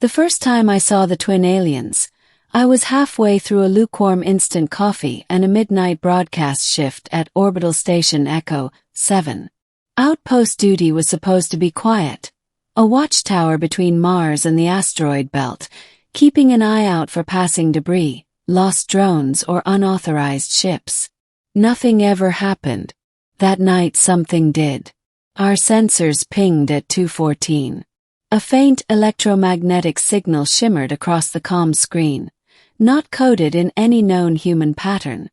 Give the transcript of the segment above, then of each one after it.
The first time I saw the twin aliens, I was halfway through a lukewarm instant coffee and a midnight broadcast shift at Orbital Station Echo 7. Outpost duty was supposed to be quiet, a watchtower between Mars and the asteroid belt, keeping an eye out for passing debris, lost drones, or unauthorized ships. Nothing ever happened. That night something did. Our sensors pinged at 2:14. A faint electromagnetic signal shimmered across the comm screen, not coded in any known human pattern.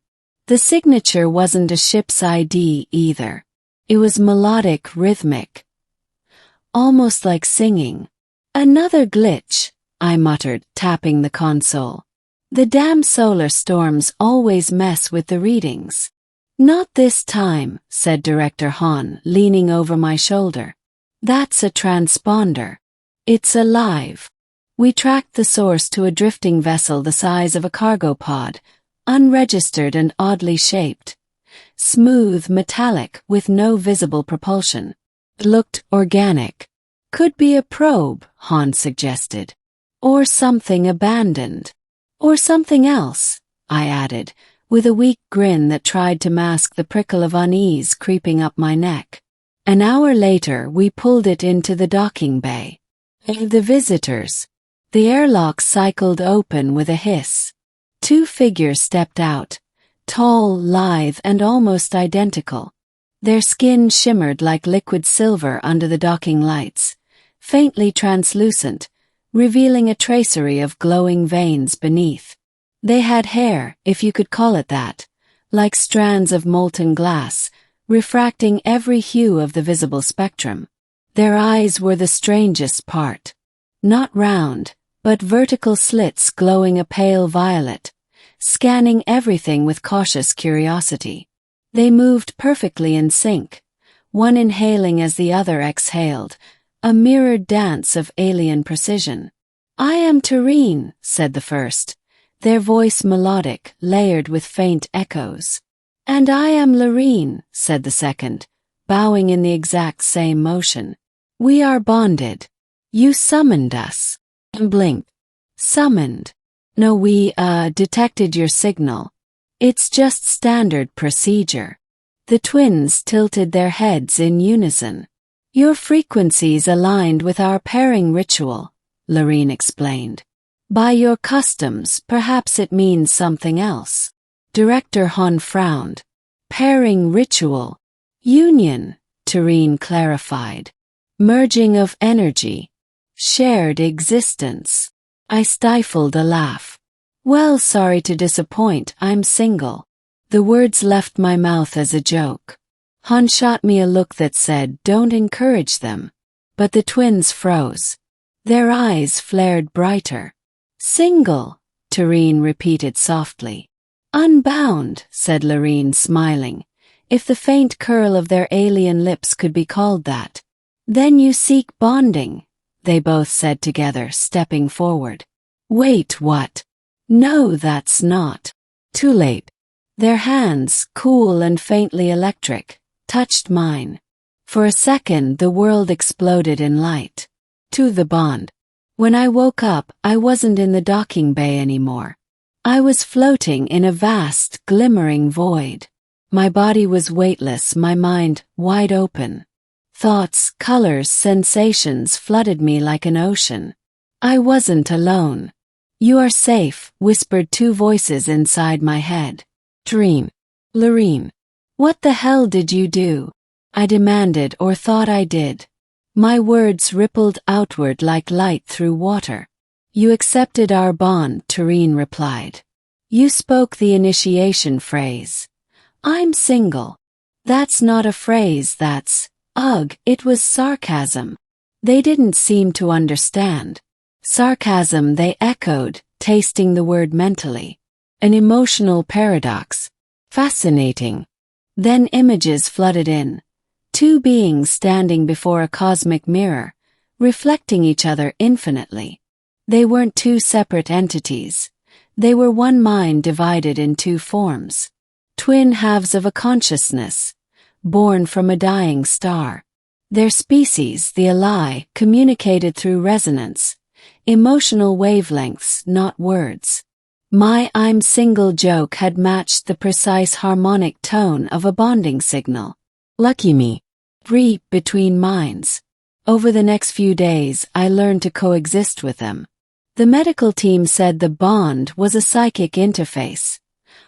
The signature wasn't a ship's ID either. It was melodic, rhythmic, almost like singing. "Another glitch," I muttered, tapping the console. "The damn solar storms always mess with the readings." "Not this time," said Director Han, leaning over my shoulder. "That's a transponder. It's alive." We tracked the source to a drifting vessel the size of a cargo pod, unregistered and oddly shaped. Smooth, metallic, with no visible propulsion. It looked organic. "Could be a probe," Han suggested. "Or something abandoned." "Or something else," I added, with a weak grin that tried to mask the prickle of unease creeping up my neck. An hour later, we pulled it into the docking bay. The visitors. The airlock cycled open with a hiss. Two figures stepped out, tall, lithe, and almost identical. Their skin shimmered like liquid silver under the docking lights, faintly translucent, revealing a tracery of glowing veins beneath. They had hair, if you could call it that, like strands of molten glass, refracting every hue of the visible spectrum. Their eyes were the strangest part. Not round, but vertical slits glowing a pale violet, scanning everything with cautious curiosity. They moved perfectly in sync, one inhaling as the other exhaled, a mirrored dance of alien precision. "I am Tareen," said the first, their voice melodic, layered with faint echoes. "And I am Lorene," said the second, bowing in the exact same motion. "We are bonded. You summoned us." And blinked. "Summoned? No, we, detected your signal. It's just standard procedure." The twins tilted their heads in unison. "Your frequencies aligned with our pairing ritual," Lorene explained. "By your customs, perhaps it means something else." Director Han frowned. "Pairing ritual. Union," Tareen clarified. "Merging of energy. Shared existence." I stifled a laugh. "Well, sorry to disappoint, I'm single." The words left my mouth as a joke. Han shot me a look that said, "Don't encourage them." But the twins froze. Their eyes flared brighter. "Single," Tareen repeated softly. "Unbound," said Lorene, smiling, if the faint curl of their alien lips could be called that. "Then you seek bonding," they both said together, stepping forward. "Wait, what?" "No, that's not." Too late. Their hands, cool and faintly electric, touched mine. For a second the world exploded in light. To the bond. When I woke up, I wasn't in the docking bay anymore. I was floating in a vast, glimmering void. My body was weightless, my mind wide open. Thoughts, colors, sensations flooded me like an ocean. I wasn't alone. "You are safe," whispered two voices inside my head. "Dream." "Lorene." "What the hell did you do?" I demanded, or thought I did. My words rippled outward like light through water. "You accepted our bond," Tareen replied. "You spoke the initiation phrase. I'm single." "That's not a phrase, that's..." Ugh, it was sarcasm. They didn't seem to understand. Sarcasm, they echoed, tasting the word mentally. An emotional paradox. Fascinating. Then images flooded in. Two beings standing before a cosmic mirror, reflecting each other infinitely. They weren't two separate entities. They were one mind divided in two forms. Twin halves of a consciousness, born from a dying star. Their species, the Alai, communicated through resonance, emotional wavelengths, not words. My "I'm single" joke had matched the precise harmonic tone of a bonding signal. Lucky me. Reap between minds. Over the next few days, I learned to coexist with them. The medical team said the bond was a psychic interface.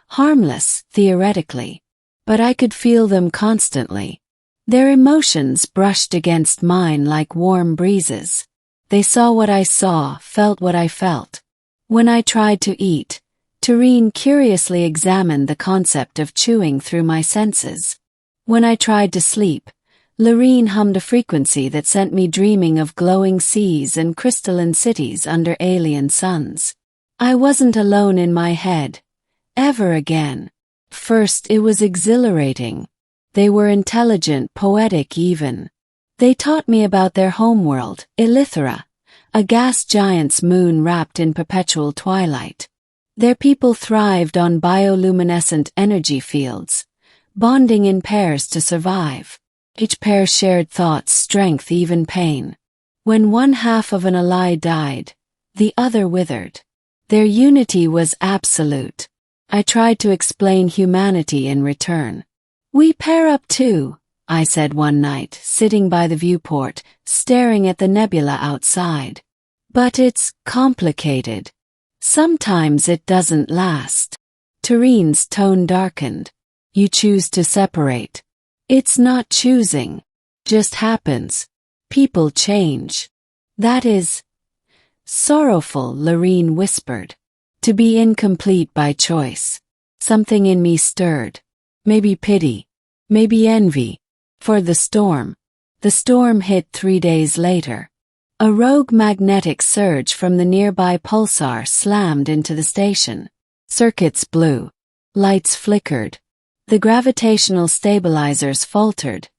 Harmless, theoretically. But I could feel them constantly. Their emotions brushed against mine like warm breezes. They saw what I saw, felt what I felt. When I tried to eat, Tareen curiously examined the concept of chewing through my senses. When I tried to sleep, Lorene hummed a frequency that sent me dreaming of glowing seas and crystalline cities under alien suns. I wasn't alone in my head. Ever again. First, it was exhilarating. They were intelligent, poetic even. They taught me about their homeworld, Elithera, a gas giant's moon wrapped in perpetual twilight. Their people thrived on bioluminescent energy fields, bonding in pairs to survive. Each pair shared thoughts, strength, even pain. When one half of an ally died, the other withered. Their unity was absolute. I tried to explain humanity in return. "We pair up too," I said one night, sitting by the viewport, staring at the nebula outside. "But it's complicated. Sometimes it doesn't last." Tareen's tone darkened. "You choose to separate. It's not choosing. Just happens. People change. That is sorrowful," Lorene whispered. "To be incomplete by choice." Something in me stirred. Maybe pity. Maybe envy. For the storm. The storm hit 3 days later. A rogue magnetic surge from the nearby pulsar slammed into the station. Circuits blew. Lights flickered. The gravitational stabilizers faltered,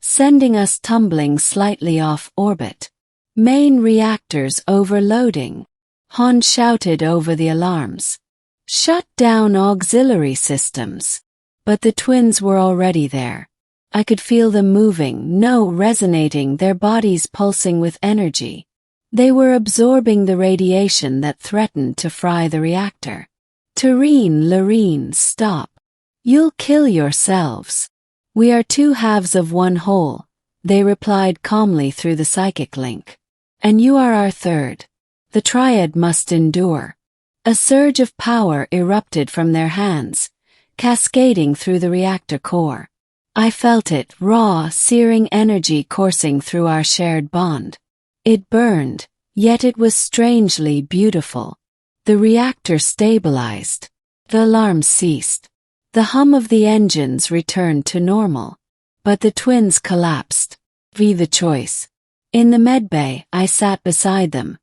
sending us tumbling slightly off orbit. Main reactors overloading. Han shouted over the alarms. "Shut down auxiliary systems." But the twins were already there. I could feel them moving, resonating, their bodies pulsing with energy. They were absorbing the radiation that threatened to fry the reactor. "Tareen, Lorene, stop. You'll kill yourselves. We are 2 halves of one whole," they replied calmly through the psychic link. "And you are our third. The triad must endure." A surge of power erupted from their hands, cascading through the reactor core. I felt it, raw, searing energy coursing through our shared bond. It burned, yet it was strangely beautiful. The reactor stabilized. The alarms ceased. The hum of the engines returned to normal. But the twins collapsed. The choice. In the medbay, I sat beside them,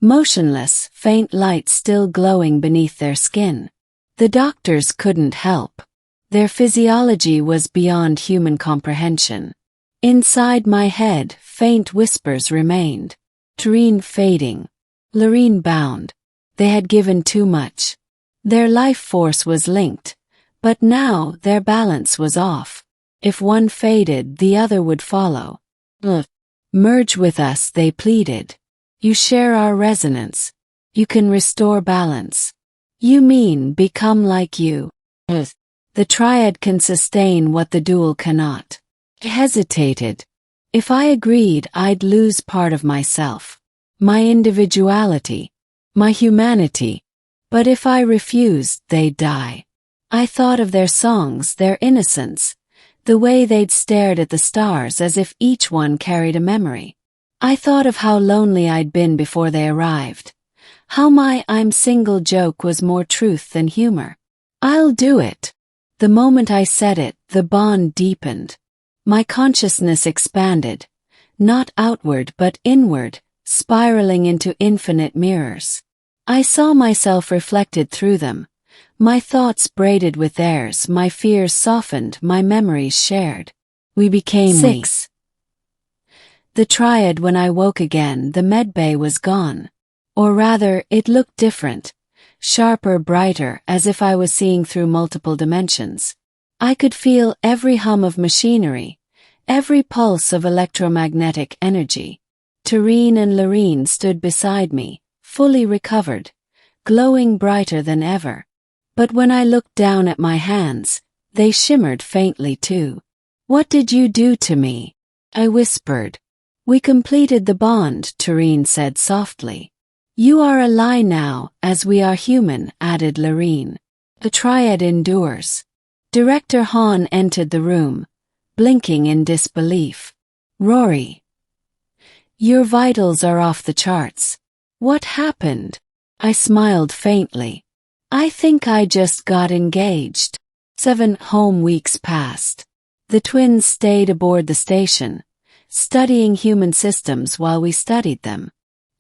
motionless, faint light still glowing beneath their skin. The doctors couldn't help. Their physiology was beyond human comprehension. Inside my head, faint whispers remained. Tareen fading. Lorene bound. They had given too much. Their life force was linked, but now their balance was off. If one faded, the other would follow. "Merge with us," they pleaded. "You share our resonance. You can restore balance." "You mean become like you?" "The triad can sustain what the dual cannot." I hesitated. If I agreed, I'd lose part of myself. My individuality. My humanity. But if I refused, they'd die. I thought of their songs, their innocence, the way they'd stared at the stars as if each one carried a memory. I thought of how lonely I'd been before they arrived. How my "I'm single" joke was more truth than humor. "I'll do it." The moment I said it, the bond deepened. My consciousness expanded, not outward but inward, spiraling into infinite mirrors. I saw myself reflected through them, my thoughts braided with theirs, my fears softened, my memories shared. We became 6. The triad. When I woke again, the medbay was gone. Or rather, it looked different. Sharper, brighter, as if I was seeing through multiple dimensions. I could feel every hum of machinery, every pulse of electromagnetic energy. Tureen and Loreen stood beside me, fully recovered, glowing brighter than ever. But when I looked down at my hands, they shimmered faintly too. "What did you do to me?" I whispered. "We completed the bond," Tureen said softly. "You are a lie now, as we are human," added Loreen. The triad endures. Director Hahn entered the room, blinking in disbelief. "Rory, your vitals are off the charts. What happened?" I smiled faintly. "I think I just got engaged." 7 home weeks passed. The twins stayed aboard the station, studying human systems while we studied them.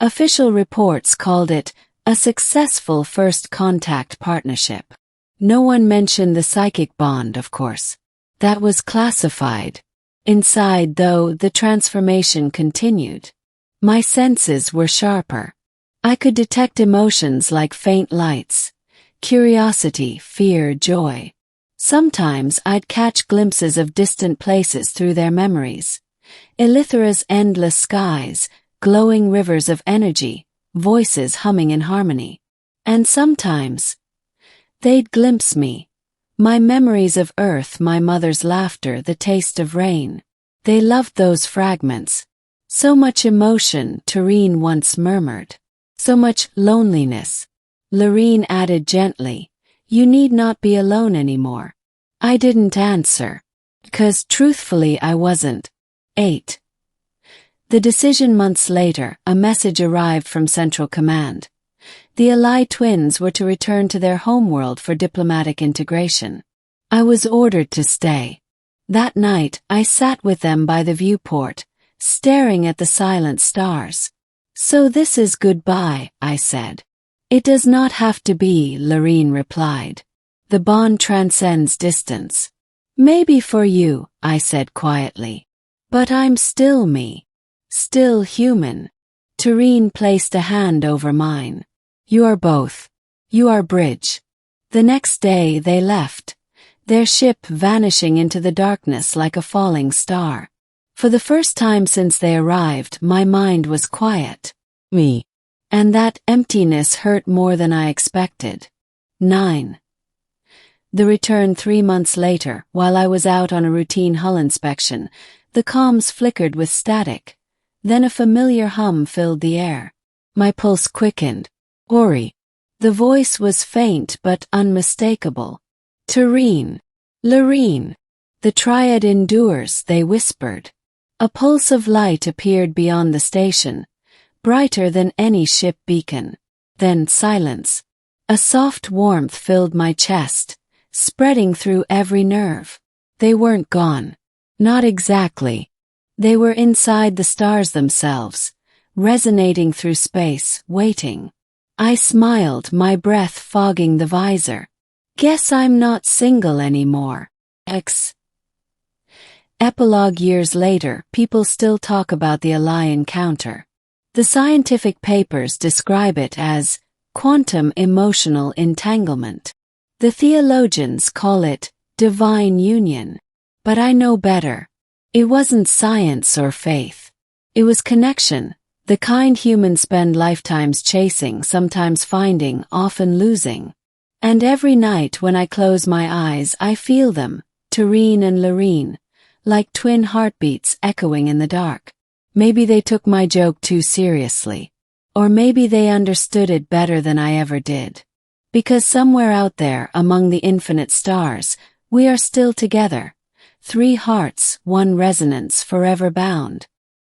Official reports called it a successful first contact partnership. No one mentioned the psychic bond, of course. That was classified. Inside, though, the transformation continued. My senses were sharper. I could detect emotions like faint lights, curiosity, fear, joy. Sometimes I'd catch glimpses of distant places through their memories. Elithera's endless skies, glowing rivers of energy, voices humming in harmony. And sometimes they'd glimpse me. My memories of Earth, my mother's laughter, the taste of rain. They loved those fragments. "So much emotion," Tureen once murmured. "So much loneliness." Loreen added gently, "You need not be alone anymore." I didn't answer. 'Cause truthfully I wasn't. 8. The decision months later, a message arrived from Central Command. The Ally twins were to return to their homeworld for diplomatic integration. I was ordered to stay. That night, I sat with them by the viewport, staring at the silent stars. "So this is goodbye," I said. "It does not have to be," Loreen replied. "The bond transcends distance." "Maybe for you," I said quietly. "But I'm still me. Still human." Tureen placed a hand over mine. "You are both. You are bridge." The next day they left, their ship vanishing into the darkness like a falling star. For the first time since they arrived, my mind was quiet. Me. And that emptiness hurt more than I expected. 9. The return 3 months later, while I was out on a routine hull inspection, the comms flickered with static. Then a familiar hum filled the air. My pulse quickened. "Ori." The voice was faint but unmistakable. "Tureen. Loreen. The triad endures," they whispered. A pulse of light appeared beyond the station, brighter than any ship beacon. Then silence. A soft warmth filled my chest, spreading through every nerve. They weren't gone. Not exactly. They were inside the stars themselves, resonating through space, waiting. I smiled, my breath fogging the visor. "Guess I'm not single anymore." Epilogue. Years later, people still talk about the Ally encounter. The scientific papers describe it as quantum emotional entanglement. The theologians call it divine union. But I know better. It wasn't science or faith. It was connection, the kind humans spend lifetimes chasing, sometimes finding, often losing. And every night when I close my eyes I feel them, Tureen and Loreen, like twin heartbeats echoing in the dark. Maybe they took my joke too seriously. Or maybe they understood it better than I ever did. Because somewhere out there, among the infinite stars, we are still together. 3 hearts, 1 resonance, forever bound.